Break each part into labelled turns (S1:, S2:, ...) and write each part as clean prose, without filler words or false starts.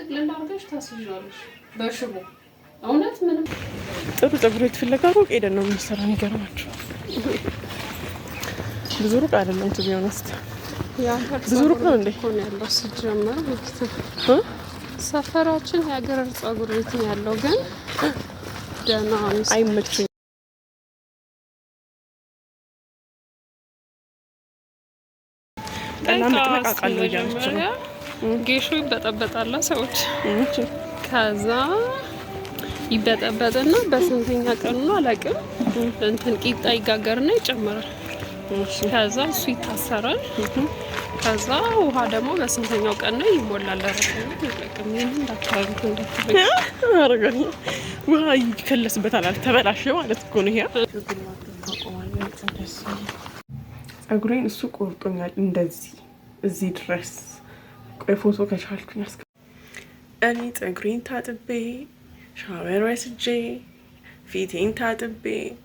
S1: ጥቅልል አድርገሽ ታስይዣለሽ በሽቦ። እውነት ምንም
S2: ጥሩ ፀጉር የተፈለጋ ሩቅ ሄደን ነው የምንሰራው። የሚገርማችሁ ብዙ ሩቅ አይደለም። ቱ ቢሆንስት ብዙ ሩቅ ነው እንዴ
S1: ሆነ ያለው ሲጀመር ማለት ነው። ሰፈራችን የሀገር ፀጉር ቤት ነው ያለው፣ ግን ደህና
S2: አይመችም። ጠላ መጥመቃቃሉ እያለች ነው።
S1: ጌሾ ይበጠበጣል ሰዎች። ከዛ ይበጠበጥና በስንተኛ ቀኑ ነው አላውቅም፣ እንትን ቂጣ ይጋገርና ይጨምራል። ከዛ እሱ ይታሰራል። ከዛ ውሃ ደግሞ በስንተኛው ቀን ነው ይሞላል። ረቀም ይህን እንዳታረጉት እንዳትበኝ።
S2: ውሃ ይከለስበታል። አልተበላሸ ማለት እኮ ነው። ይሄ ፀጉሬን እሱ ቆርጦኛል እንደዚህ እዚህ ድረስ። ቆይ ፎቶ ከቻልኩኝ እኔ ፀጉሬን ታጥቤ ሻወር ወስጄ ፊቴን ታጥቤ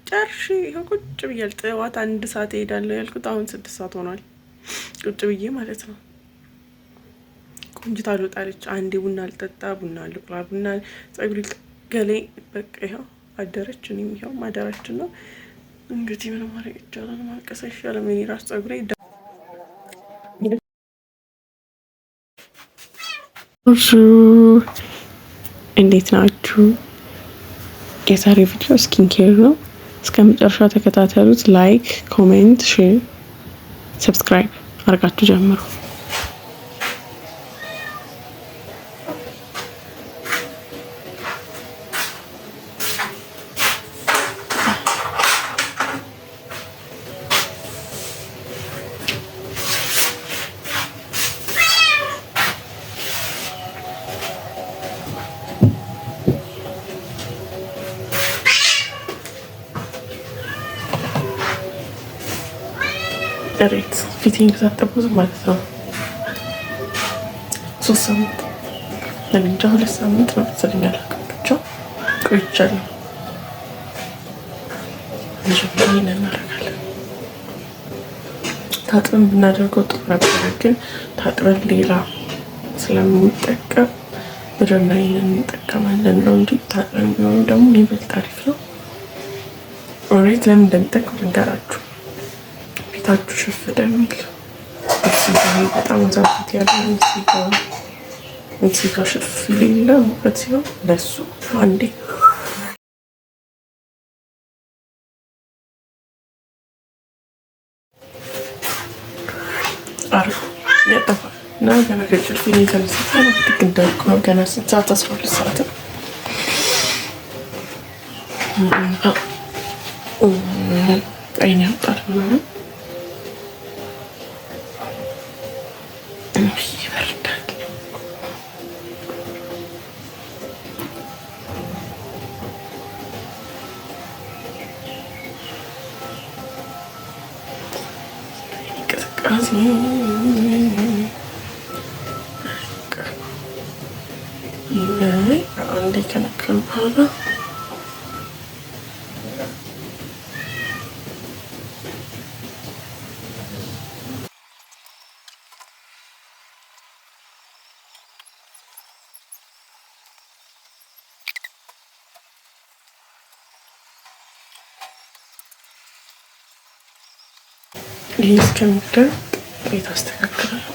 S2: ጨርሼ ይኸው ቁጭ ብያል። ጠዋት 1 ሰዓት እሄዳለሁ ያልኩት አሁን 6 ሰዓት ሆኗል። ቁጭ ብዬ ማለት ነው። ቆንጅታ አልወጣለች። አንዴ ቡና አልጠጣ፣ ቡና አልቁላ፣ ቡና ፀጉሬ ገሌ በቃ ይኸው አደረች። እኔም ይኸው ማደራችን ነው እንግዲህ። ምን ማድረግ ይቻላል? ማልቀስ አይሻልም? የኔ ራስ ፀጉሬ እንዴት ናችሁ? የዛሬ ቪዲዮ ስኪን ኬር ነው። እስከ መጨረሻ ተከታተሉት። ላይክ፣ ኮሜንት፣ ሼር፣ ሰብስክራይብ አድርጋችሁ ጀምሩ። ሬት ፊቴን ከታጠብኩት ማለት ነው 3 ሳምንት ለምንጃ 2 ሳምንት ነው መሰለኝ አላውቅም። ብቻ ቆይቻለሁ። መጀመሪያ እናደርጋለን። ታጥበን ብናደርገው ጥሩ ነበረ፣ ግን ታጥበን ሌላ ስለምንጠቀም መጀመሪያ እንጠቀማለን ነው እንጂ ታጥበን ቢሆን ደግሞ ይበልጥ አሪፍ ነው። ሬት ለምን እንደሚጠቅም ልንገራችሁ። ፊታችሁ ሽፍ ደሚል በጣም ዛፍት ያለ እዚህ ጋር ሽፍ ሌለ ሙቀት ሲሆን ለሱ አንዴ አሪፍ ያጠፋል እና ገና ከጭልፊ የተነሳሳ ነው። ልክ እንዳልኩ ነው። ገና 6 ሰዓት 12 ሰዓት ነው። አይን ያወጣል ምናምን ይበርዳል። እንቅስቃሴ አንዴ ከነከን በኋላ ይህ እስከሚደርቅ ቤት አስተካክላለሁ።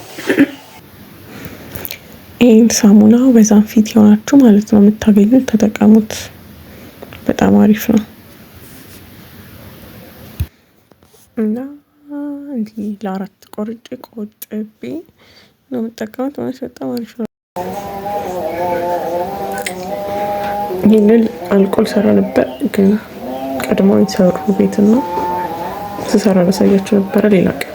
S2: ይህን ሳሙና በዛም ፊት የሆናችሁ ማለት ነው የምታገኙት ተጠቀሙት። በጣም አሪፍ ነው እና እንዲህ ለ4 ቆርጬ ቆጥቤ ነው የምጠቀሙት። ማለት በጣም አሪፍ ነው። ይህንን አልኮል ሰራ ነበር፣ ግን ቀድሞ የተሰሩ ቤት ነው ስሰራ ላሳያችሁ ነበረ። ሌላ ቀን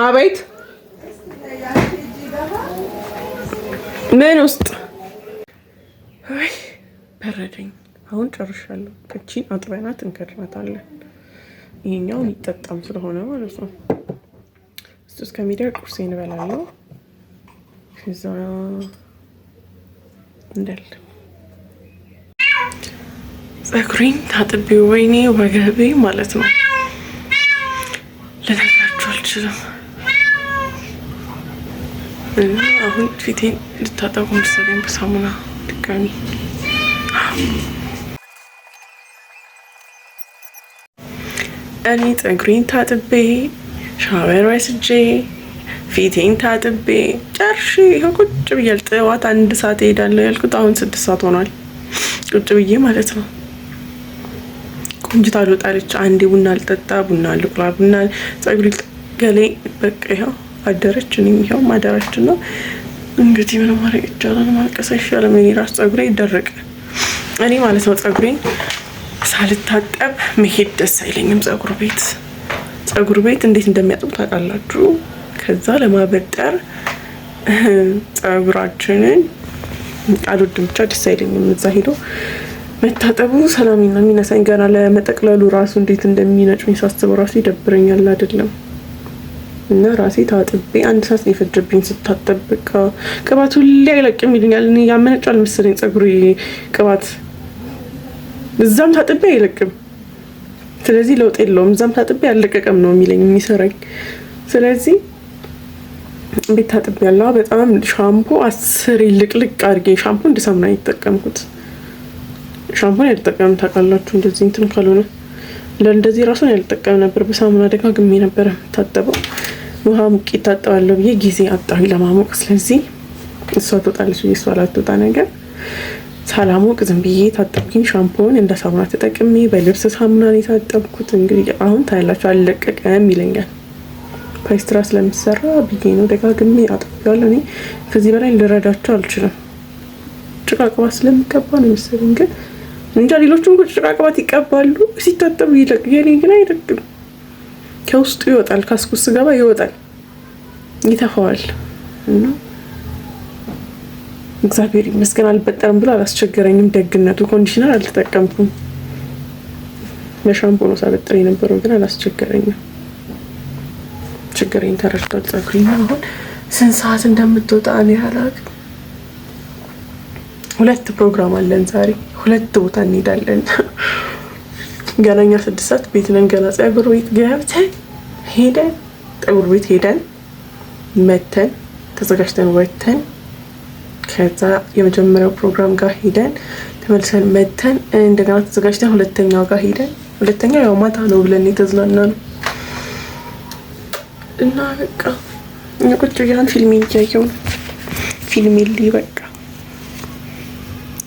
S2: አቤት ምን ውስጥ በረደኝ። አሁን ጨርሻለሁ። እቺን አጥበናት እንከድናታለን። ይሄኛው የሚጠጣም ስለሆነ ማለት ነው። እሱ እስከሚደርቅ ቁርሴን እበላለሁ። ከዛ እንዳለ ፀጉሬን ታጥቤ ወይኔ ወገቤ ማለት ነው ልነግራችሁ አልችልም። እና አሁን ፊቴን ልታጠቡ መሰለኝ በሳሙና ድጋሚ። እኔ ፀጉሬን ታጥቤ ሻወር ወስጄ ፊቴን ታጥቤ ጨርሼ ይኸው ቁጭ ብያለሁ። ጠዋት 1 ሰዓት እሄዳለሁ ያልኩት አሁን 6 ሰዓት ሆኗል። ቁጭ ብዬ ማለት ነው። ቆንጅታ አልወጣለች። አንዴ ቡና አልጠጣ፣ ቡና አልቁላ፣ ቡና ፀጉሬ ገሌ በቃ ይኸው አደረች። እኔም ይኸው ማደራችን ነው እንግዲህ ምንም ማድረግ ይቻላል። ማልቀስ አይሻልም? እኔ ራስ ፀጉሬ ይደረቅ እኔ ማለት ነው ፀጉሬን ሳልታጠብ መሄድ ደስ አይለኝም። ፀጉር ቤት እንዴት እንደሚያጥቡ ታውቃላችሁ? ከዛ ለማበጠር ፀጉራችንን አልወድም፣ ብቻ ደስ አይለኝም። እዛ ሄዶ መታጠቡ ሰላሜን ነው የሚነሳኝ። ገና ለመጠቅለሉ ራሱ እንዴት እንደሚነጭኝ ሳስበው ራሱ ይደብረኛል አይደለም። እና ራሴ ታጥቤ 1 ሰዓት ነው የፈጀብኝ ስታጠብ። በቃ ቅባት ሁሌ አይለቅም ይሉኛል። እኔ ያመነጫል መሰለኝ ፀጉሬ ቅባት። እዛም ታጥቤ አይለቅም። ስለዚህ ለውጥ የለውም። እዛም ታጥቤ አልለቀቀም ነው የሚለኝ የሚሰራኝ። ስለዚህ ቤት ታጥቤ ያለው በጣም ሻምፖ 10 ልቅልቅ አድርጌ ሻምፖ እንደ ሳሙና የተጠቀምኩት። ሻምፖን ያልጠቀም ታውቃላችሁ? እንደዚህ እንትን ካልሆነ ለእንደዚህ ራሱን ያልጠቀም ነበር። በሳሙና ደጋግሜ ነበር ታጠበው። ውሃ ሙቄ ታጠባለሁ ብዬ ጊዜ አጣሁ ለማሞቅ። ስለዚህ እሷ ትወጣለች ብዬ እሷ ላትወጣ ነገር ሳላሞቅ ዝም ብዬ ታጠብኩኝ። ሻምፖን እንደ ሳሙና ተጠቅሜ በልብስ ሳሙና ነው የታጠብኩት። እንግዲህ አሁን ታያላችሁ አልለቀቀም ይለኛል። ፓይስትራ ስለሚሰራ ብዬ ነው ደጋግሜ አጥቤዋለሁ። እኔ ከዚህ በላይ ልረዳቸው አልችልም። ጭቃ ቅባት ስለሚቀባ ነው መሰለኝ። ግን እንጃ ሌሎቹም ጭቃ ቅባት ይቀባሉ ሲታጠቡ ይለቅ። የኔ ግን አይለቅም። ከውስጡ ይወጣል። ካስኩስ ገባ ይወጣል፣ ይተፋዋል። እና እግዚአብሔር ይመስገን አልበጠርም ብሎ አላስቸገረኝም። ደግነቱ ኮንዲሽነር አልተጠቀምኩም። በሻምፖ ነው ሳበጥር የነበረው፣ ግን አላስቸገረኝም። ችግሬን ተረድቷል። ፀጉሬን አሁን ስንት ሰዓት እንደምትወጣ እኔ አላውቅም። 2 ፕሮግራም አለን ዛሬ፣ 2 ቦታ እንሄዳለን። ገናኛ 6 ሰዓት ቤት ነን። ገና ፀጉር ቤት ገብተን ሄደን ፀጉር ቤት ሄደን መተን ተዘጋጅተን ወተን ከዛ የመጀመሪያው ፕሮግራም ጋር ሄደን ተመልሰን መተን እንደገና ተዘጋጅተን ሁለተኛው ጋር ሄደን፣ ሁለተኛው ያው ማታ ነው ብለን የተዝናና ነው። እና በቃ እኛ ቁጭ ብለን ፊልሜን እያየሁ ነው። ፊልሜን ላይ በቃ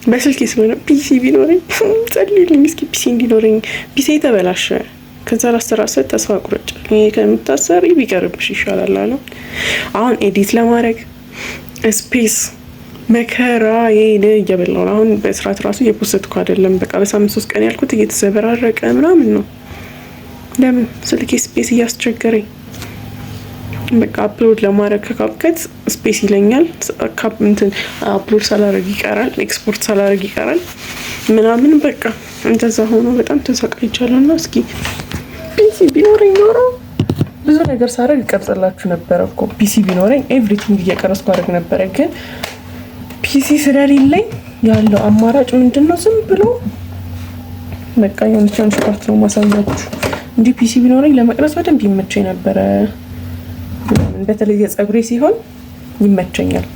S2: በስልክ ስለሆነ ፒሲ ቢኖረኝ ጸልይልኝ እስኪ ፒሲ እንዲኖረኝ። ፒሲ ተበላሸ። ከዛ ላስተራሰት ተስፋ ቁርጭ ከምታሰሪ ቢቀርብሽ ይሻላል አለ። አሁን ኤዲት ለማድረግ ስፔስ መከራ ይሄን እየበላው ነው። አሁን በስርዓት ራሱ የፖስትኩ አይደለም። በቃ በሳምንት 3 ቀን ያልኩት እየተዘበራረቀ ምናምን ነው። ለምን ስልኬ ስፔስ እያስቸገረኝ በቃ አፕሎድ ለማድረግ ከካፕከት ስፔስ ይለኛል። እንትን አፕሎድ ሳላረግ ይቀራል፣ ኤክስፖርት ሳላረግ ይቀራል ምናምን። በቃ እንደዛ ሆኖ በጣም ተሰቃይቻለሁ። እና እስኪ ፒሲ ቢኖረኝ ኖሮ ብዙ ነገር ሳረግ እቀርጽላችሁ ነበረ እኮ። ፒሲ ቢኖረኝ ኤቭሪቲንግ እየቀረጽኩ አድርግ ነበረ። ግን ፒሲ ስለሌለኝ ያለው አማራጭ ምንድነው? ዝም ብሎ በቃ የሆነች ፓርት ነው ማሳያችሁ እንጂ ፒሲ ቢኖረኝ ለመቅረጽ በደንብ ይመቸኝ ነበረ። በተለይ የፀጉሬ ሲሆን ይመቸኛል።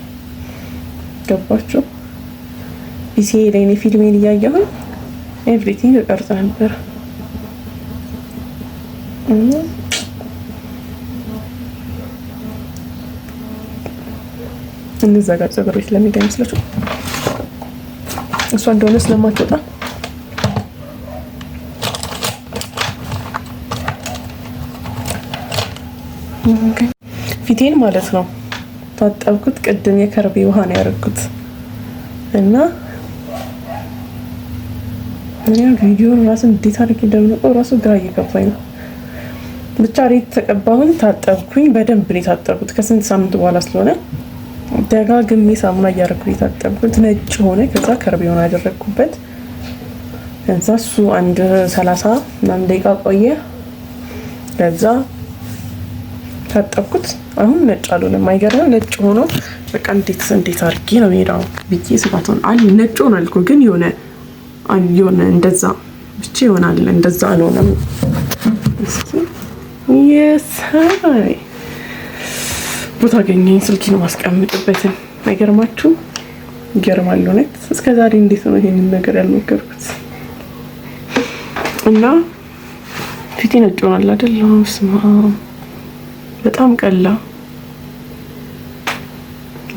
S2: ገባችሁ? ፒሲ ላይ ነው ፊልሜን እያየሁ ኤቭሪቲንግ እቀርጽ ነበር። እንዘጋ ፀጉሬ ስለሚገኝ መስላችሁ እሷ እንደሆነ ስለማትወጣ ፊቴን ማለት ነው ታጠብኩት። ቅድም የከርቤ ውሃ ነው ያደረኩት እና ቪዲዮን ራሱ እንዴት አድርጌ እንደምነቀው ራሱ ግራ እየገባኝ ነው። ብቻ ሬት ተቀባሁኝ፣ ታጠብኩኝ። በደንብ ነው የታጠብኩት ከስንት ሳምንት በኋላ ስለሆነ ደጋግሜ ሳሙና እያደረኩ የታጠብኩት። ነጭ ሆነ። ከዛ ከርቤውን አደረግኩበት። ከዛ እሱ አንድ 30 ምናምን ደቂቃ ቆየ። ከዛ ታጠብኩት። አሁን ነጭ አልሆነም። አይገርምም? ነጭ ሆኖ በቃ እንዴት አድርጌ ነው ሄዳው ብዬ ስጋቱን ነጭ ሆኗል እኮ ግን የሆነ እንደዛ ብቻ ይሆናል። እንደዛ አልሆነም። እስኪ የሳይ ቦታ አገኘኝ። ስልኪ ነው ማስቀምጥበትን። አይገርማችሁ? ይገርማል እውነት። እስከዛሬ እንዴት ነው ይሄንን ነገር ያልሞከርኩት? እና ፊቴ ነጭ ሆኗል አይደል? ስማ በጣም ቀላ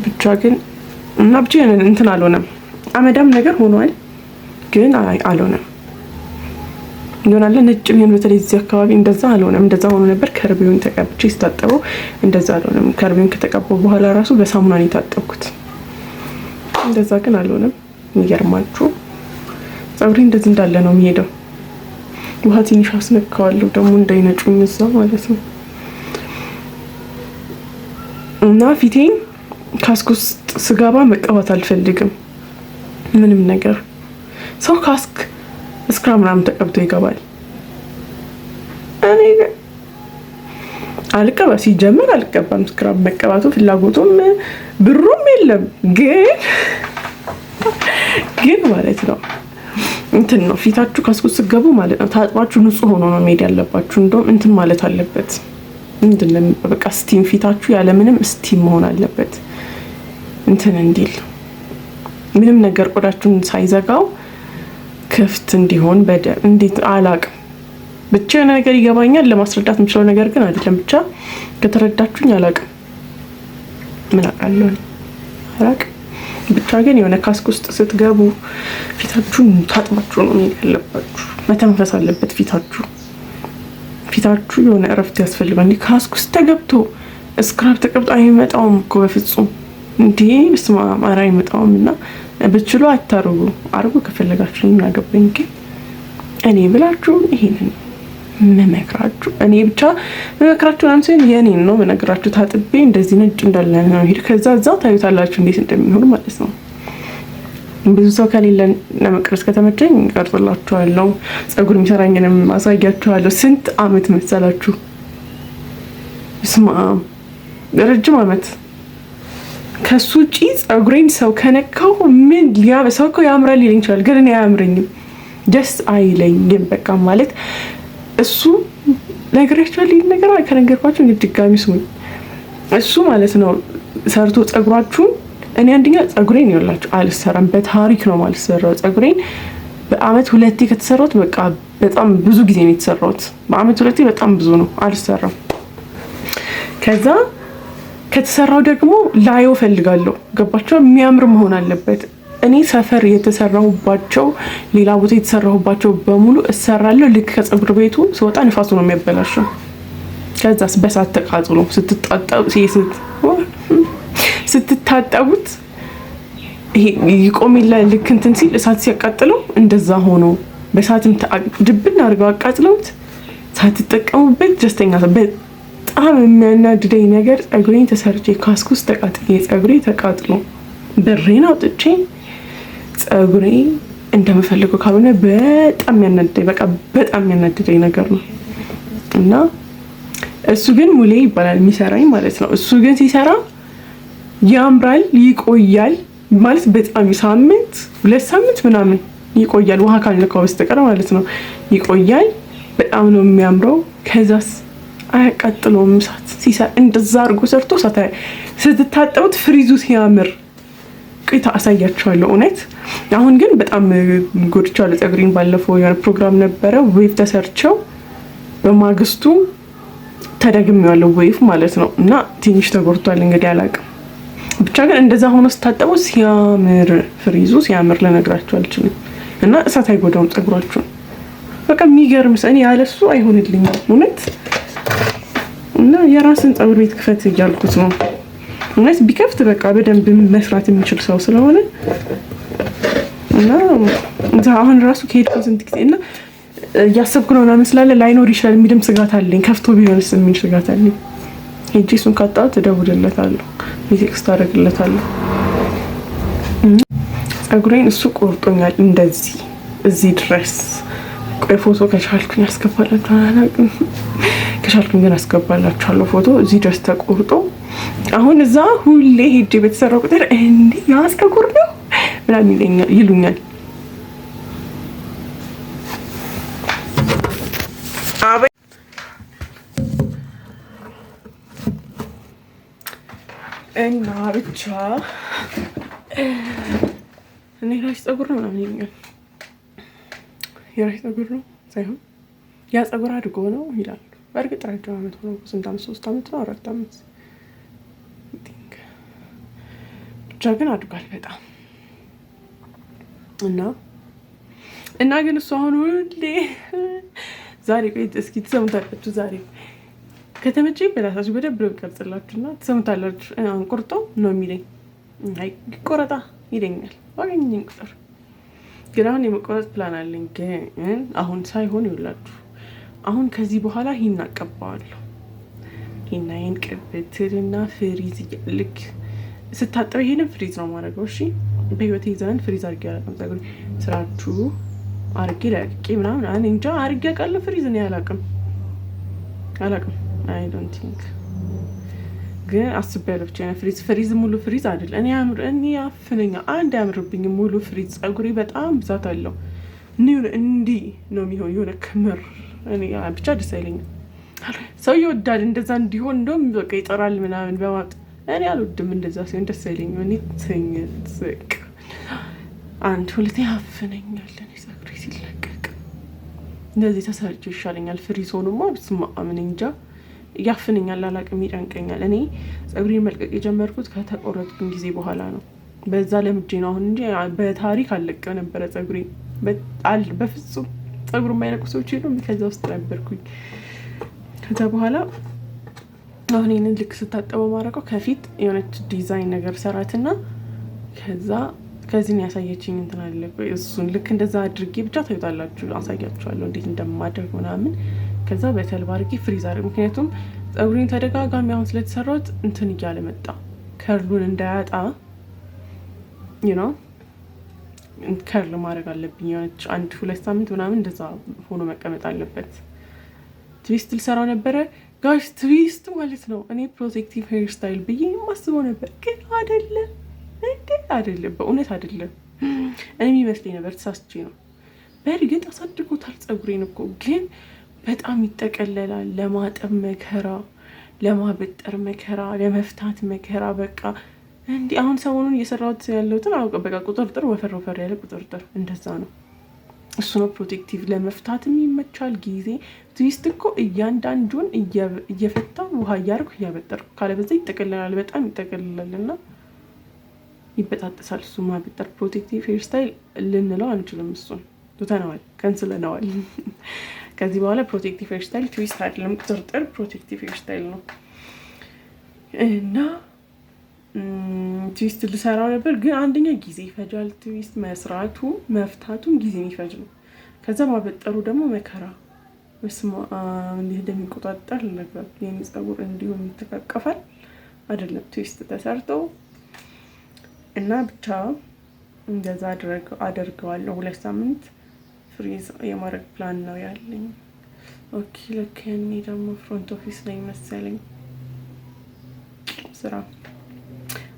S2: ብቻ ግን እና ብቻ እንትን አልሆነም። አመዳም ነገር ሆኗል ግን አልሆነም። ይሆናል ነጭ ምን በተለይ እዚህ አካባቢ እንደዛ አልሆነም። እንደዛ ሆኖ ነበር ከርቤውን ተቀብቼ ስታጠበው እንደዛ አልሆነም። ከርቤውን ከተቀበው በኋላ ራሱ በሳሙና ነው የታጠብኩት። እንደዛ ግን አልሆነም። የሚገርማችሁ ፀጉሬ እንደዚህ እንዳለ ነው የሚሄደው። ውሃ ትንሽ አስነካዋለሁ ደግሞ እንዳይነጩኝ እዛ ማለት ነው። እና ፊቴን ካስክ ውስጥ ስገባ መቀባት አልፈልግም ምንም ነገር። ሰው ካስክ ስክራብ ምናምን ተቀብቶ ይገባል። እኔ አልቀባ ሲጀምር አልቀባም። ስክራብ መቀባቱ ፍላጎቱም ብሩም የለም። ግን ማለት ነው እንትን ነው ፊታችሁ ካስኩ ስገቡ ማለት ነው ታጥባችሁ ንጹህ ሆኖ ነው መሄድ ያለባችሁ። እንደውም እንትን ማለት አለበት ምንድነው በቃ ስቲም ፊታችሁ ያለ ምንም ስቲም መሆን አለበት እንትን እንዲል ምንም ነገር ቆዳችሁን ሳይዘጋው ክፍት እንዲሆን እንዴት አላቅም። ብቻ የሆነ ነገር ይገባኛል። ለማስረዳት የምችለው ነገር ግን አይደለም። ብቻ ከተረዳችሁኝ አላቅም። ምን አውቃለሁ አላቅም። ብቻ ግን የሆነ ካስክ ውስጥ ስትገቡ ፊታችሁን ታጥባችሁ ነው መሄድ ያለባችሁ። መተንፈስ አለበት ፊታችሁ የሆነ እረፍት ያስፈልጋል። እንዲህ ካስክ ውስጥ ተገብቶ ስክራብ ተቀብጦ አይመጣውም እኮ በፍጹም። እንዴ በስመ አብ ኧረ አይመጣውም። እና ብችሉ አታርጉ። አርጉ ከፈለጋችሁ እናገባኝ። ግን እኔ ብላችሁ ይሄንን መመክራችሁ እኔ ብቻ መመክራችሁ ናም ሲል የኔን ነው በነገራችሁ። ታጥቤ እንደዚህ ነጭ እንዳለ ነው ሄድ። ከዛ እዛው ታዩታላችሁ እንዴት እንደሚሆን ማለት ነው። ብዙ ሰው ከሌለን ለመቅረጽ ከተመቸኝ ቀርጽላችኋለሁ። ፀጉር የሚሰራኝንም ማሳያችኋለሁ። ስንት አመት መሰላችሁ? ስማ ረጅም አመት። ከሱ ውጪ ፀጉሬን ሰው ከነካው ምን ሰው እኮ ያምራል ሊለኝ ይችላል፣ ግን እኔ አያምረኝም፣ ደስ አይለኝም። በቃ ማለት እሱ ነግሬያችኋለሁ። ይሄን ነገር ከነገርኳችሁ እንግዲህ ድጋሚ ስሙኝ። እሱ ማለት ነው ሰርቶ ፀጉራችሁን እኔ አንደኛ ፀጉሬን ይኸውላችሁ አልሰራም። በታሪክ ነው ማልሰራው ፀጉሬን። በአመት 2 ከተሰራሁት በቃ በጣም ብዙ ጊዜ ነው የተሰራሁት። በአመት 2 በጣም ብዙ ነው፣ አልሰራም። ከዛ ከተሰራው ደግሞ ላየው ፈልጋለሁ። ገባችሁ? የሚያምር መሆን አለበት። እኔ ሰፈር የተሰራሁባቸው ሌላ ቦታ የተሰራሁባቸው በሙሉ እሰራለሁ። ልክ ከፀጉር ቤቱ ስወጣ ንፋሱ ነው የሚያበላሸው። ከዛስ በሳት ተቃጥሎ ስትታጠቡት ይሄ ይቆምላ ልክ እንትን ሲል እሳት ሲያቃጥለው እንደዛ ሆኖ በሳትም ድብን አድርገው አቃጥለውት ሳትጠቀሙበት ደስተኛ። በጣም የሚያናድደኝ ነገር ፀጉሬን ተሰርቼ ካስክ ውስጥ ተቃጥዬ ፀጉሬ ተቃጥሎ ብሬን አውጥቼ ፀጉሬ እንደምፈልገው ካልሆነ በጣም ያናድደኝ፣ በቃ በጣም ያናድደኝ ነገር ነው። እና እሱ ግን ሙሌ ይባላል የሚሰራኝ ማለት ነው። እሱ ግን ሲሰራ ያምራል፣ ይቆያል ማለት በጣም ሳምንት 2 ሳምንት ምናምን ይቆያል፣ ውሃ ካልነካው በስተቀር ማለት ነው። ይቆያል፣ በጣም ነው የሚያምረው። ከዛስ አያቃጥለውም እሳት ሲሰራ። እንደዛ አድርጎ ሰርቶ ስትታጠቡት ፍሪዙ ሲያምር ቆይታ አሳያችኋለሁ። እውነት አሁን ግን በጣም ጎድቻለሁ ፀጉሬን። ባለፈው የሆነ ፕሮግራም ነበረ ዌቭ ተሰርቸው በማግስቱ ተደግሜዋለሁ ዌቭ ማለት ነው። እና ትንሽ ተጎድቷል እንግዲህ አላውቅም። ብቻ ግን እንደዛ ሆኖ ስታጠበው ሲያምር ፍሪዙ ሲያምር ልነግራችሁ አልችልም። እና እሳት አይጎዳውም ፀጉራችሁን። በቃ የሚገርም ሰኔ ያለሱ አይሆንልኝም እውነት። እና የራስን ፀጉር ቤት ክፈት እያልኩት ነው እውነት። ቢከፍት በቃ በደንብ መስራት የሚችል ሰው ስለሆነ እና አሁን ራሱ ከሄድኩ ስንት ጊዜ እና እያሰብኩ ነው ምናምን ስላለ ላይኖር ይችላል የሚልም ስጋት አለኝ። ከፍቶ ቢሆንስ የሚል ስጋት አለኝ። ሄጄ እሱን ካጣሁት እደውልለታለሁ፣ ቴክስት አደርግለታለሁ። ጸጉሬን እሱ ቆርጦኛል እንደዚህ እዚህ ድረስ። ቆይ ፎቶ ከቻልኩኝ አስገባላችኋለሁ። ከቻልኩኝ ግን አስገባላችኋለሁ ፎቶ እዚህ ድረስ ተቆርጦ። አሁን እዛ ሁሌ ሄጄ በተሰራው ቁጥር እንዲህ ያ ጸጉር ነው ምናምን ይሉኛል። እና ብቻ እኔ ራስ ጸጉር ነው ምናምን ይሉኛል። የራስ ጸጉር ነው ሳይሆን ያ ጸጉር አድጎ ነው ይላሉ። በእርግጥ ረጅም ዓመት ሆኖ ስንት ዓመት 3 ዓመት ነው 4 ዓመት ብቻ ግን አድጓል በጣም እና ግን እሱ አሁን ሁሌ ዛሬ ቆይ እስኪ ትሰሙታላችሁ። ዛሬ ከተመቸኝ በራሳችሁ በደንብ ነው ቀርጽላችሁና ትሰሙታላችሁ። ቁርጦ ነው የሚለኝ። አይ ቆረጣ ይለኛል ባገኘኝ ቁጥር። ግን አሁን የመቆረጥ ፕላን አለኝ። ግን አሁን ሳይሆን ይውላችሁ አሁን ከዚህ በኋላ ሂና አቀባዋለሁ። ሂናዬን ቅብትልና ፍሪዝ ልክ ስታጠብ ይሄንን ፍሪዝ ነው ማድረገው። እሺ በህይወቴ ዘመን ፍሪዝ አድርጌ አላውቅም። ጸጉሬ ስራችሁ አድርጌ ለቅቄ ምናምን እኔ እንጃ አድርጌ አውቃለሁ። ፍሪዝ እኔ አላውቅም። አይ ዶንት ቲንክ ግን አስቤያለሁ። ብቻ ፍሪዝ ሙሉ ፍሪዝ አይደል እኔ ያፍነኛ አንድ አያምርብኝም ሙሉ ፍሪዝ። ጸጉሬ በጣም ብዛት አለው። እንዲህ ነው የሚሆን የሆነ ክምር። እኔ ብቻ ደስ አይለኝም። ሰው ይወዳል እንደዛ እንዲሆን እንደውም በቃ ይጠራል ምናምን በማጥ እኔ አልወድም እንደዛ ሲሆን ደስ አይለኝም። እኔ ትንጽቅ አንድ ሁለቴ ያፍነኛል። እኔ ጸጉሬ ሲለቀቅ እንደዚህ ተሰርቼው ይሻለኛል። ፍሪዝ ሆኖማ ብስማ ምን እንጃ ያፍነኛል፣ አላቅም፣ ይጨንቀኛል። እኔ ጸጉሬን መልቀቅ የጀመርኩት ከተቆረጥኩኝ ጊዜ በኋላ ነው። በዛ ለምጄ ነው አሁን እንጂ በታሪክ አልለቀው ነበረ ጸጉሬ በፍጹም። ጸጉር የማይለቁ ሰዎች የሉም፣ ከዛ ውስጥ ነበርኩኝ። ከዛ በኋላ አሁን ይህንን ልክ ስታጠበው ማድረገው ከፊት የሆነች ዲዛይን ነገር ሰራትና ከዚህን ያሳየችኝ እንትን አለ። እሱን ልክ እንደዛ አድርጌ ብቻ ታዩታላችሁ፣ አሳያችኋለሁ እንዴት እንደማደርግ ምናምን። ከዛ በተልባ አድርጌ ፍሪዝ አድርግ። ምክንያቱም ጸጉሬን ተደጋጋሚ አሁን ስለተሰራሁት እንትን እያለ መጣ። ከርሉን እንዳያጣ ከርል ማድረግ አለብኝ። የሆነች 1-2 ሳምንት ምናምን እንደዛ ሆኖ መቀመጥ አለበት። ትዊስት ልሰራው ነበረ ጋሽ፣ ትዊስት ማለት ነው። እኔ ፕሮቴክቲቭ ሄር ስታይል ብዬ የማስበው ነበር፣ ግን አይደለም። በእውነት አይደለም። እኔ የሚመስለኝ ነበር፣ ተሳስቼ ነው። በእርግጥ አሳድጎታል ጸጉሬን እኮ፣ ግን በጣም ይጠቀለላል። ለማጠብ መከራ፣ ለማበጠር መከራ፣ ለመፍታት መከራ። በቃ እንዲህ አሁን ሰሞኑን እየሰራሁት ያለሁትን በቃ ቁጥርጥር፣ ወፈር ያለ ቁጥርጥር እንደዛ ነው። እሱ ነው ፕሮቴክቲቭ። ለመፍታትም ይመቻል ጊዜ። ትዊስት እኮ እያንዳንዱን እየፈታ ውሃ እያደረኩ እያበጠርኩ፣ ካለበዛ ይጠቀለላል፣ በጣም ይጠቀልላል እና ይበጣጠሳል። እሱ ማበጠር ፕሮቴክቲቭ ሄር ስታይል ልንለው አንችልም። እሱን ትተነዋል፣ ከንስለነዋል። ከዚህ በኋላ ፕሮቴክቲቭ ሄር ስታይል ትዊስት አይደለም፣ ቁጥርጥር ፕሮቴክቲቭ ሄር ስታይል ነው። እና ትዊስት ልሰራው ነበር፣ ግን አንደኛ ጊዜ ይፈጃል። ትዊስት መስራቱ መፍታቱም ጊዜ የሚፈጅ ነው። ከዛ ማበጠሩ ደግሞ መከራ። በስመ አብ እንዲህ እንደሚቆጣጠር ነገር የኔ ጸጉር እንዲሁም ይተቃቀፋል አይደለም ትዊስት ተሰርተው እና ብቻ እንደዛ አደርገዋለሁ። 2 ሳምንት ፍሪዝ የማድረግ ፕላን ነው ያለኝ። ኦኬ ለካ እኔ ደግሞ ፍሮንት ኦፊስ ላይ መሰለኝ ስራ።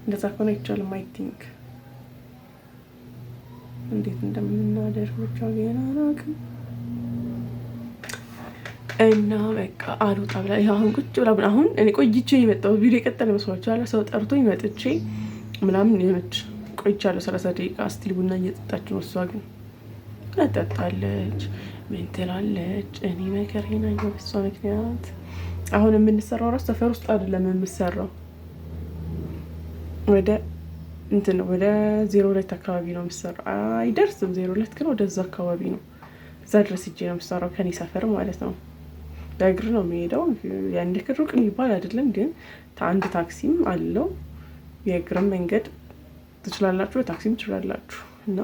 S2: እንደዛ ከሆነ አይቻልም። አይ ቲንክ እንዴት እንደምናደርግ ብቻ ገና አላውቅም። እና በቃ አልወጣ ብላ አሁን ቁጭ ብላ አሁን እኔ ቆይቼ የመጣው ቪዲዮ የቀጠለ መስሏችኋል። ሰው ጠርቶኝ መጥቼ ምናምን የሆነች ቆይቻለሁ 30 ደቂቃ። ስቲል ቡና እየጠጣች ነው። እሷ ግን ጠጣለች፣ ምን ትላለች። እኔ መከሬን አየሁ በሷ ምክንያት። አሁን የምንሰራው ራሱ ሰፈር ውስጥ አይደለም የምሰራው፣ ወደ 02 አካባቢ ነው የምሰራው። አይደርስም 02 ግን ወደዛ አካባቢ ነው። እዛ ድረስ ሂጄ ነው የምሰራው፣ ከኔ ሰፈር ማለት ነው። በእግር ነው የሚሄደው። ያን ያክል ሩቅ የሚባል አይደለም፣ ግን አንድ ታክሲም አለው። የእግርም መንገድ ትችላላችሁ፣ ታክሲም ትችላላችሁ። እና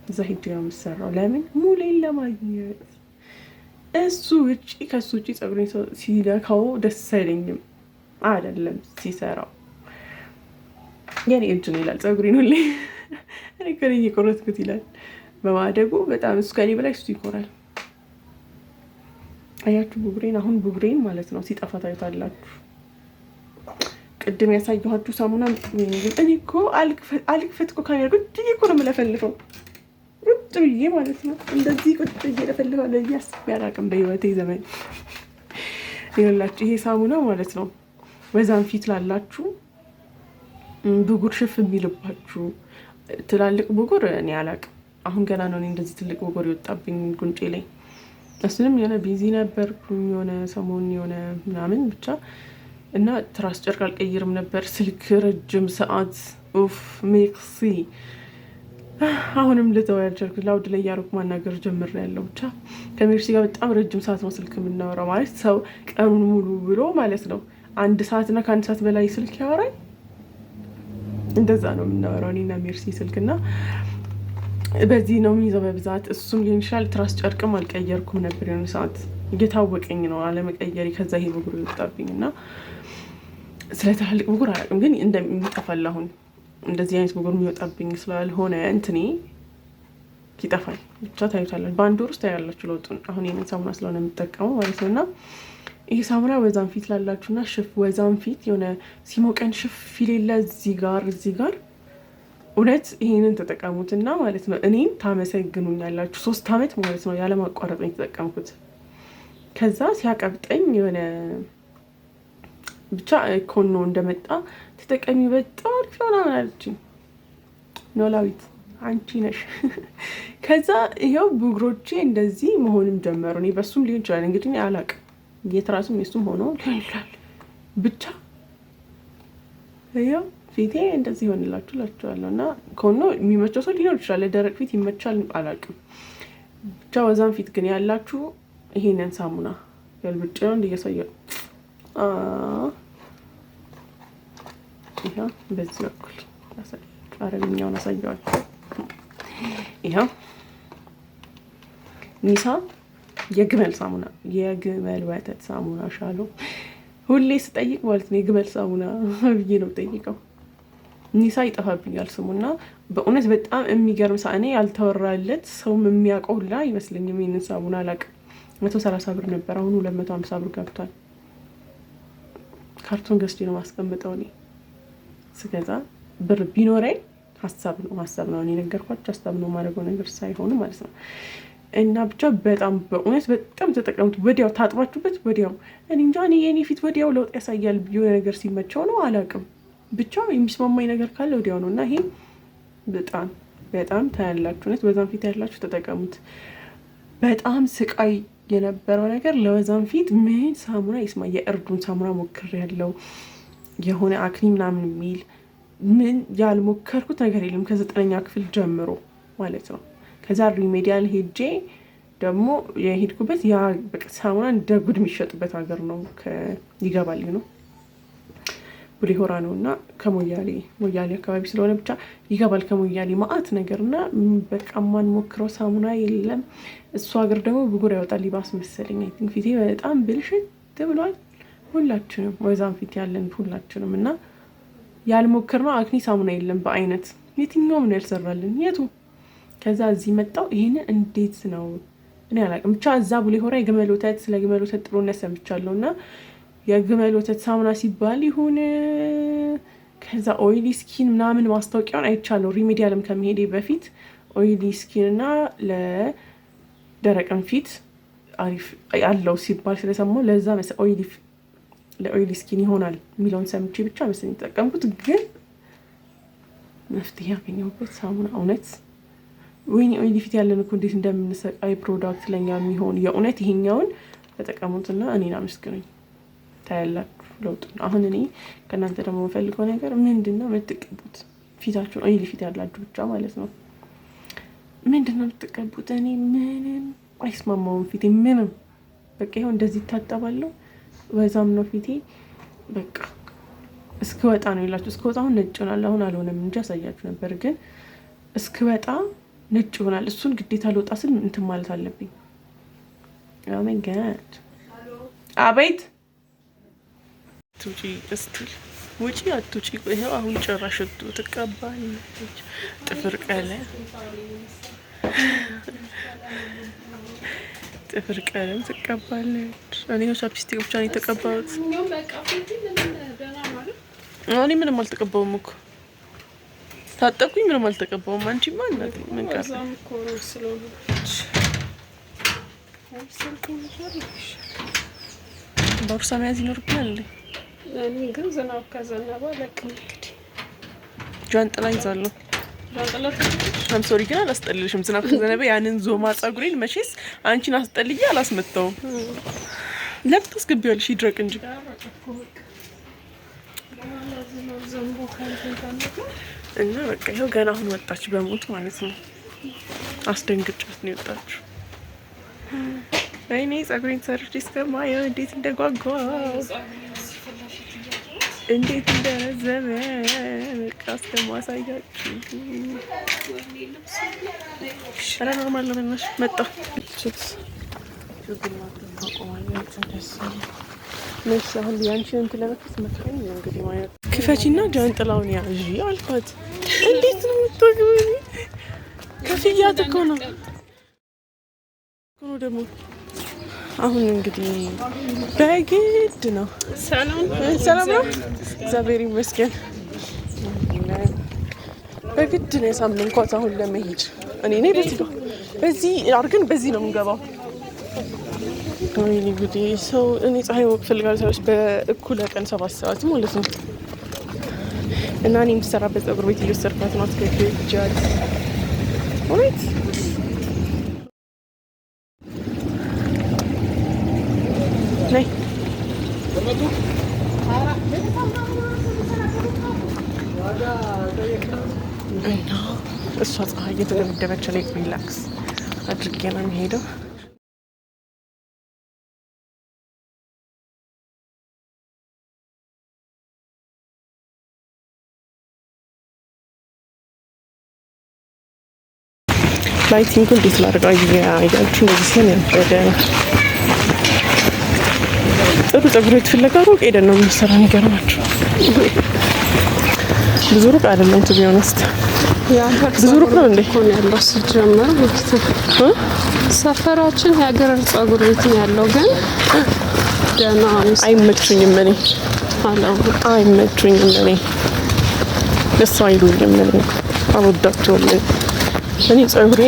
S2: እዛ ሂጄ ነው የምሰራው። ለምን ሙሌን ለማግኘት እሱ ውጪ ከሱ ውጪ ፀጉሬን ሲነካው ደስ አይለኝም። አይደለም ሲሰራው የኔ እጅ ነው ይላል ፀጉሬን ሁሌ እኔ ከኔ እየቆረጥኩት ይላል። በማደጉ በጣም እሱ ከኔ በላይ እሱ ይኮራል። አያችሁ ቡግሬን፣ አሁን ቡግሬን ማለት ነው ሲጠፋ ታዩታላችሁ። ቅድም ያሳየኋችሁ ሳሙና እኔ እኮ አልክፈት እኮ ካሜራ ቁጭ ብዬ እኮ ነው የምለፈልፈው፣ ቁጭ ብዬ ማለት ነው። እንደዚህ ቁጭ ብዬ ለፈልፈው አስቤ አላውቅም በህይወቴ ዘመን። ይኸውላችሁ ይሄ ሳሙና ማለት ነው ወዛን ፊት ላላችሁ፣ ብጉር ሽፍ የሚልባችሁ ትላልቅ ብጉር እኔ አላውቅም። አሁን ገና ነው እኔ እንደዚህ ትልቅ ብጉር የወጣብኝ ጉንጬ ላይ። እሱንም የሆነ ቢዚ ነበርኩኝ የሆነ ሰሞን የሆነ ምናምን ብቻ እና ትራስ ጨርቅ አልቀይርም ነበር። ስልክ ረጅም ሰዓት ኡፍ ሜክሲ አሁንም ልተው ያልቻልኩት ላውድ ላይ እያደረኩ ማናገር ጀምሬያለሁ። ብቻ ከሜርሲ ጋር በጣም ረጅም ሰዓት ነው ስልክ የምናወራው። ማለት ሰው ቀኑን ሙሉ ብሎ ማለት ነው 1 ሰዓት እና ከ1 ሰዓት በላይ ስልክ ያወራኝ። እንደዛ ነው የምናወራው እኔና ሜርሲ ስልክና በዚህ ነው የሚይዘው በብዛት። እሱም ሊሆን ይችላል። ትራስ ጨርቅም አልቀየርኩም ነበር የሆነ ሰዓት እየታወቀኝ ነው አለመቀየሪ። ከዛ ይሄ ብጉር ይወጣብኝ እና ስለ ትላልቅ ብጉር አላውቅም፣ ግን እንደሚጠፋል አሁን እንደዚህ አይነት ብጉር የሚወጣብኝ ስላልሆነ እንትኔ ይጠፋል። ብቻ ታዩታላችሁ፣ በ1 ወር ውስጥ ታያላችሁ ለውጡን። አሁን ይህንን ሳሙና ስለሆነ የምጠቀመው ማለት ነው። እና ይሄ ሳሙና ወዛን ፊት ላላችሁና ሽፍ ወዛን ፊት የሆነ ሲሞቀን ሽፍ ይሌለ እዚህ ጋር እውነት ይሄንን ተጠቀሙትና ማለት ነው እኔም ታመሰግኑኛላችሁ። 3 ዓመት ማለት ነው ያለማቋረጥ ነው የተጠቀምኩት። ከዛ ሲያቀብጠኝ የሆነ ብቻ ኮኖ እንደመጣ ተጠቀሚ በጣም አሪፍ ነው ምናምን አለችኝ። ኖላዊት አንቺ ነሽ። ከዛ ይኸው ብጉሮቼ እንደዚህ መሆንም ጀመሩ። እኔ በሱም ሊሆን ይችላል እንግዲህ እኔ አላውቅም፣ የትራሱም የሱም ሆኖ ሊሆን ይችላል። ብቻ ይኸው ፊቴ እንደዚህ ይሆንላችሁ እላችኋለሁ። እና ኮኖ የሚመቸው ሰው ሊኖር ይችላል፣ ለደረቅ ፊት ይመቻል አላውቅም። ብቻ ወዛን ፊት ግን ያላችሁ ይሄንን ሳሙና ገልብጬ ነው እንደያሳየው ይሄ በዚህ በኩል አረብኛውን አሳየዋለሁ። ይሄ ኒሳ የግመል ሳሙና፣ የግመል ወተት ሳሙና ሻሎ ሁሌ ስጠይቅ ማለት ነው የግመል ሳሙና ብዬ ነው ጠይቀው። ኒሳ ይጠፋብኛል ስሙና በእውነት በጣም የሚገርም እኔ ያልተወራለት ሰውም የሚያውቀው ሁላ አይመስለኝም። ይሄንን ሳሙና አላውቅም። 130 ብር ነበር፣ አሁን 250 ብር ገብቷል። ካርቶን ገዝቼ ነው ማስቀምጠው። እኔ ስገዛ ብር ቢኖረኝ ሀሳብ ነው እኔ ነገርኳቸው፣ ሀሳብ ነው ማድረገው ነገር ሳይሆን ማለት ነው። እና ብቻ በጣም በእውነት በጣም ተጠቀሙት። ወዲያው ታጥባችሁበት ወዲያው እኔ እንጃ የኔ ፊት ወዲያው ለውጥ ያሳያል። የሆነ ነገር ሲመቸው ነው አላውቅም፣ ብቻ የሚስማማኝ ነገር ካለ ወዲያው ነው። እና ይሄ በጣም ታያላችሁ። እውነት በዛም ፊት ያላችሁ ተጠቀሙት። በጣም ስቃይ የነበረው ነገር ለወዛን ፊት ምን ሳሙና ይስማ። የእርዱን ሳሙና ሞክሬያለሁ፣ የሆነ አክኒ ምናምን የሚል ምን ያልሞከርኩት ነገር የለም ከ9ኛ ክፍል ጀምሮ ማለት ነው። ከዛ ሪሜዲያል ሄጄ ደግሞ የሄድኩበት ያ በቃ ሳሙና እንደ ጉድ የሚሸጥበት ሀገር ነው። ይገባል ነው ቡሌ ሆራ ነው እና ከሞያሌ አካባቢ ስለሆነ ብቻ ይገባል። ከሞያሌ ማአት ነገር እና በቃ ማንሞክረው ሳሙና የለም። እሱ ሀገር ደግሞ ብጉር ያወጣል ሊባስ መሰለኝ። አይ ቲንክ ፊቴ በጣም ብልሽት ብሏል። ሁላችንም ወዛን ፊት ያለን ሁላችንም እና ያልሞከርነው አክኒ ሳሙና የለም በአይነት የትኛውም ነው ያልሰራልን የቱ። ከዛ እዚህ መጣው ይሄንን እንዴት ነው እኔ አላውቅም። ብቻ እዛ ቡሌ ሆራ የግመል ወተት ስለ ግመል ወተት ጥሩነት ሰምቻለሁ እና የግመል ወተት ሳሙና ሲባል ይሁን ከዛ ኦይሊ ስኪን ምናምን ማስታወቂያውን አይቻለሁ። ሪሜዲያልም ከመሄዴ በፊት ኦይሊ ስኪን እና ለደረቅም ፊት አሪፍ ያለው ሲባል ስለሰማሁ ለዛ ለኦይሊ ስኪን ይሆናል የሚለውን ሰምቼ ብቻ መሰለኝ የተጠቀምኩት። ግን መፍትሄ ያገኘሁበት ሳሙና እውነት ወይኔ ኦይሊ ፊት ያለን እኮ እንዴት እንደምንሰቃይ ፕሮዳክት ለኛ የሚሆን የእውነት ይሄኛውን ተጠቀሙትና እኔን አመስግኑኝ። ታያላችሁ ለውጥ። አሁን እኔ ከእናንተ ደግሞ የምፈልገው ነገር ምንድነው የምትቀቡት? ፊታችሁን ኦይሊ ፊት ያላችሁ ብቻ ማለት ነው ምንድነው የምትቀቡት? እኔ ምንም አይስማማውም ፊቴ ምንም። በቃ ይኸው እንደዚህ ይታጠባለሁ፣ ወዛም ነው ፊቴ። በቃ እስክወጣ ነው ይላችሁ። እስክወጣ አሁን ነጭ ይሆናል። አሁን አልሆነም እንጂ አሳያችሁ ነበር፣ ግን እስክወጣ ነጭ ይሆናል። እሱን ግዴታ ልወጣ ስል እንትን ማለት አለብኝ። ኦ ማይ ጋድ አቤት ውጪ እስቲ ውጪ አትውጪ። ይኸው አሁን ጭራሽ ትቀባለች ጥፍር ቀለም ትቀባለች። እኔ ቻፕስቲክ ብቻ ነው የተቀባሁት። እኔ ምንም አልተቀባውም እኮ ታጠብኩኝ፣ ምንም አልተቀባውም። አንቺማ እናቴ ምን ቀረ? ቦርሳ መያዝ ይኖርብናል።
S1: እኔ ግን ዝናብ ከዘነበ አለቅም። እንግዲህ
S2: ጃንጥላ ይዛለሁ። አም ሶሪ ግን አላስጠልልሽም። ዝናብ ከዘነበ ያንን ዞማ ጸጉሬን መቼስ አንቺን አስጠልዬ አላስመታውም። ለምን ታስገቢዋለሽ? ይድረቅ እንጂ እና በቃ ይኸው ገና አሁን ወጣች በሞት ማለት ነው። አስደንግጫት ነው የወጣችው። እኔ ጸጉሬን ሰርቼ እስከማየው እንዴት እንደጓጓ እንዴት እንደረዘመ በቃ እስከማሳያችሁ። ኧረ ኖርማል ነው። በእናትሽ መጣ ነሽ አሁን ያንቺን እንትን ለመክፈት መክፈኝ ነው እንግዲህ ማለት ክፈቺና ጃንጥላውን ያዥ አልኳት። እንዴት ነው የምትወግበኝ? ከፍያት እኮ ነው ደግሞ አሁን እንግዲህ በግድ ነው። ሰላም ነው፣ እግዚአብሔር ይመስገን። በግድ ነው የሳመንኳት አሁን ለመሄድ። እኔ በዚህ አድርገን በዚህ ነው የምንገባው። ወይኔ ጉዴ! ሰው እኔ ፀሐይ ወቅ ፈልጋለሁ ሰዎች በእኩለ ቀን 7 ሰዓት ማለት ነው። እና እኔ የምሰራበት ፀጉር ቤት እየወሰድኳት ነው። አስገድጃት እውነት ነይ እና እሷ ፀሐይ እየተደበደበች ላይ ሪላክስ አድርጌ ነው የሚሄደው። ላይቲንግ እንዴት ላድርገው? አያችሁ እንደዚህ ሲሆን ያበደ ጥሩ ፀጉር ቤት ፍለጋ ሩቅ ሄደን ነው የምንሰራው። የሚገርማችሁ ብዙ ሩቅ አይደለም። ቱ ቢ ኦነስት ብዙ ሩቅ ነው እንዴ ሆነ ያለው ሲጀመር ማለት ነው። ሰፈራችን የሀገር ፀጉር ቤት ነው ያለው፣ ግን ደህና አይመቹኝም። እኔ አይመቹኝም። እኔ ደስ አይሉኝም። እኔ አልወዳቸውም። እኔ ፀጉሬ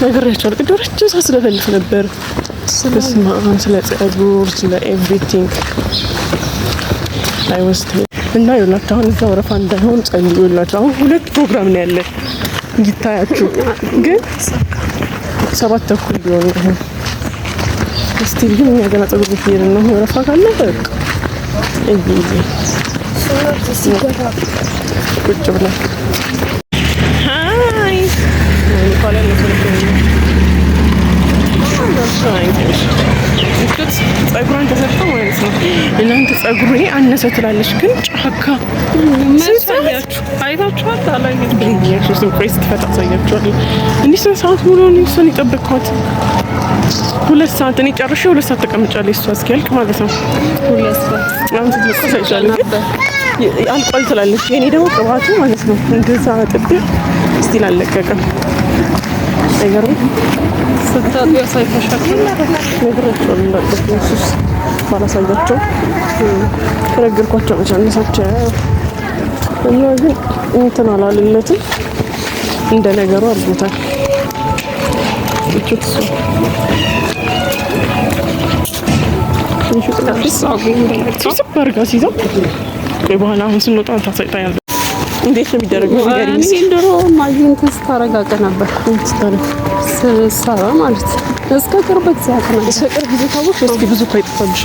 S2: ነግሬያቸዋለሁ። ቅድም ረጅም ሰዓት ስለፈልፍ ነበር። ስለ ፀጉር ስለ ኤቭሪቲንግ አይወስድ እና ይኸውላችሁ አሁን እዛ ወረፋ እንዳይሆን ጸልዩላችሁ። አሁን 2 ፕሮግራም ነው ያለ ይታያችሁ፣ ግን 7:30 ቢሆን ነው። እስቲ ግን እኛ ገና ፀጉር ቤት ሄደን ነው ወረፋ ካለ በቃ ቁጭ ብለን ፀጉሯን ተሰርታ ማለት ነው። እናንተ ፀጉሬ አነሰ ትላለች፣ ግን ጫካ አይታችኋል? አላየሁም። ቆይ ስትፈታ አሳያችኋለሁ። እንዲህ ስንት ሰዓት ሙሉ ነው እሷን የጠበቅኳት? 2 ሰዓት እኔ ጨርሼ 2 ሰዓት ተቀምጫለሁ እሷ እስኪያልቅ ማለት ነው። 2 ሰዓት አሁን ስትለቆ ሳይሻለሁ ግን አልቋል ትላለች። የኔ ደግሞ ቅባቱ ማለት ነው እንደዛ ጥብ ስቲል አልለቀቀም። አይገርም? ስታጥቢ ያሳይተሻል። ነግራቸዋለሁ እንዳጠብኩት ባላሳያቸው ከነገርኳቸው መቻነሳቸው እና ግን እንትን አላለለትም። እንደ ነገሩ አድርጎታል። እቹት ሲይዘው በኋላ አሁን ስንወጣ ታሳይታኛለች። እንዴት ነው የሚደረገው? እኔ እንደሮ ማግኘት ተስታረጋቀ ነበር ስሰራ ማለት እስከ ቅርብ ጊዜ አከናለ እስከ ቅርብ ጊዜ ታውቁ እስኪ ብዙ አይጠፋብሽ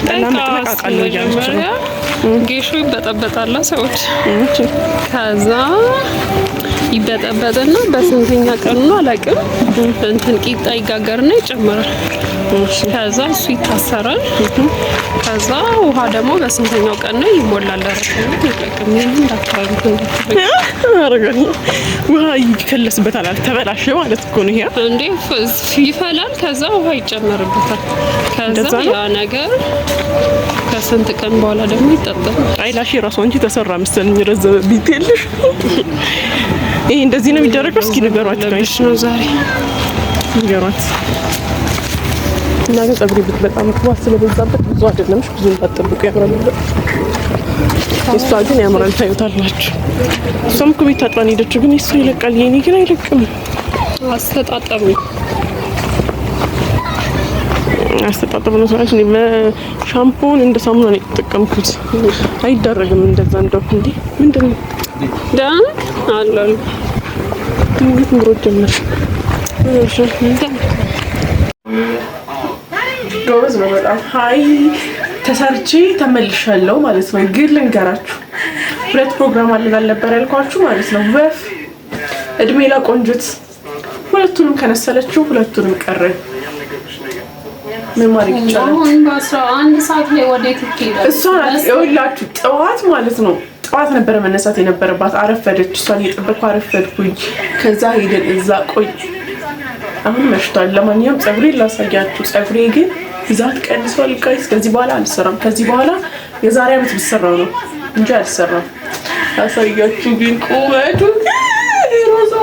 S2: ጠላ መጥመቃቃለሁ ያለች ጌሾ ይበጠበጣል ሰዎች ከዛ ይበጠበጥና በስንተኛ ቀኑ ነው አላውቅም እንትን ቂጣ ይጋገርና ይጨምራል።
S1: ከዛ እሱ ይታሰራል። ከዛ ውሃ ደግሞ በስንተኛው ቀን ነው ይሞላል።
S2: ውሃ ይከለስበታል። አልተበላሸ ማለት እኮ ነው። ይሄ
S1: እንዴ ይፈላል። ከዛ ውሃ ይጨመርበታል። ከዛ ያ ነገር ከስንት ቀን በኋላ ደግሞ ይጠጣል።
S2: አይላሽ ራሱ አንቺ ተሰራ መሰለኝ ረዘበ ቢትልሽ። ይሄ እንደዚህ ነው የሚደረገው። እስኪ ንገሯት ነው ዛሬ ንገሯት። እና ፀጉሬ በጣም ቅባት ስለበዛበት ብዙ አይደለምሽ፣ ብዙ እንዳትጠብቁ ያምራል። እሷ ግን ያምራል፣ ታዩታላችሁ። እሷም እኮ ቤት ታጥባን ሄደችው፣ ግን እሱ ይለቃል፣ የኔ ግን አይለቅም።
S1: አስተጣጠቡ
S2: ነው ማለት ነው። ሻምፖን እንደ ሳሙና ነው የተጠቀምኩት። አይደረግም እንደዛ። እንደው እንዴ ምንድነው
S1: ዳን አላል
S2: ምሮ ጀመር ጎበዝ ነው በጣም። ሀይ ተሰርቼ ተመልሻለሁ ማለት ነው። ግን ልንገራችሁ 2 ፕሮግራም አለን ነበር ያልኳችሁ ማለት ነው። ወፍ እድሜ ለቆንጆት ሁለቱንም ከነሰለችው 2ቱንም ቀረ። ምን ማድረግ ይቻላል?
S1: አሁን በ11 ሰዓት ላይ ወዴት ይሄዳል?
S2: እሷ ይኸውላችሁ ጠዋት ማለት ነው። ጠዋት ነበረ መነሳት የነበረባት። አረፈደች። እሷን እየጠበቅኩ አረፈድኩኝ። ከዛ ሄደን እዛ ቆይ አሁን መሽቷል። ለማንኛውም ፀጉሬ ላሳያችሁ። ፀጉሬ ግን ብዛት ቀንሷል ጋይስ። ከዚህ በኋላ አልሰራም። ከዚህ በኋላ የዛሬ ዓመት ብሰራው ነው እንጂ አልሰራም። አሳያችሁ ግን ቁመቱ ሮዞ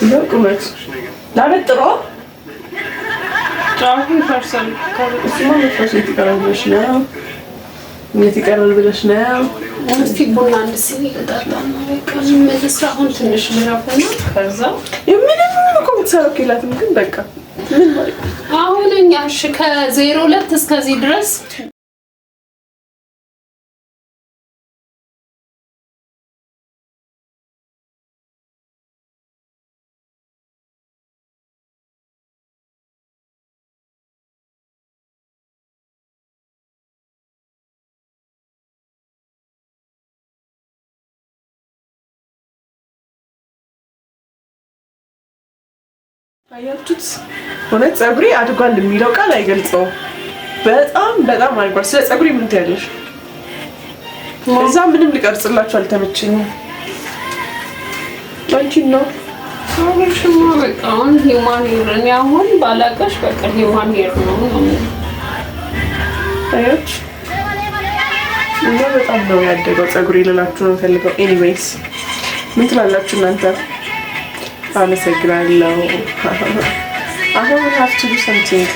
S2: ነው። ቁመቱ ላበጥሮ
S1: ጫፉ ይፈርሳል።
S2: እሱማ መፍረሱ የተቀረበሽ ነው። እንዴት ይቀራል ብለሽ ነው?
S1: እስቲ ቡና እንስኝ ይጣጣ ነው። በቃ መልስ አሁን ትንሽ ልራፈና ከዛ
S2: ምንም እኮ የምትሰራው የላትም። ግን በቃ ምን ማለት
S1: አሁን እኛ እሺ ከ02 እስከዚህ ድረስ
S2: አያችሁት? እውነት ፀጉሬ አድጓል የሚለው ቃል አይገልጸውም። በጣም በጣም አድጓል። ስለ ፀጉሬ ምን ትያለሽ? እዛ ምንም ልቀርጽላችሁ አልተመቸኝም። አንቺ ነው
S1: አሁን በቃ አሁን ሂውማን ሄር እኔ አሁን ባላቀሽ በቃ ሂውማን ሄር ነው።
S2: አያችሁ? እና በጣም ነው ያደገው ፀጉሬ ልላችሁ ነው ፈልገው። ኤኒዌይስ ምን ትላላችሁ እናንተ? አመሰግናለሁ። አሁን we have to do something.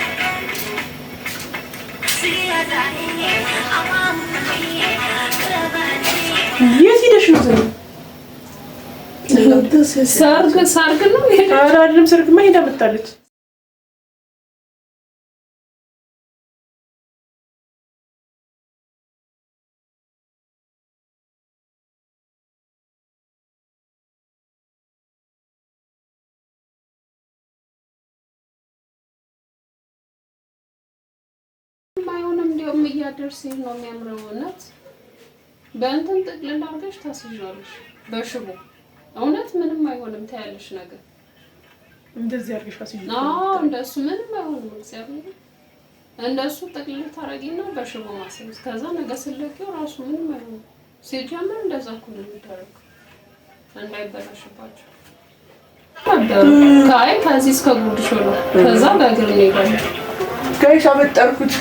S2: የት ሄደሽ ነው?
S1: ሰርግ ነው ይሄ?
S2: አይደለም ሰርግማ ሄዳ መጣለች።
S1: እያደርስ ነው የሚያምረው። እውነት በእንትን ጥቅልል አድርገሽ ታስይዣለሽ በሽቦ። እውነት ምንም አይሆንም። ታያለሽ ነገር
S2: እንደዚህ አድርገሽ ታስይዣለሽ።
S1: አዎ እንደሱ ምንም አይሆንም። እግዚአብሔር እንደሱ ጥቅልል ታረጊና በሽቦ ማስያዝ። ከዛ ነገ ስለቂው ራሱ ምንም አይሆንም። ሲጀምር እንደዛ እኮ ነው የሚደረገው እንዳይበላሽባቸው። ከዚህ እስከ ጉድ ሾሎ ከዛ በእግር ነው ይባላል።
S2: ጋይስ አበጠርኩት።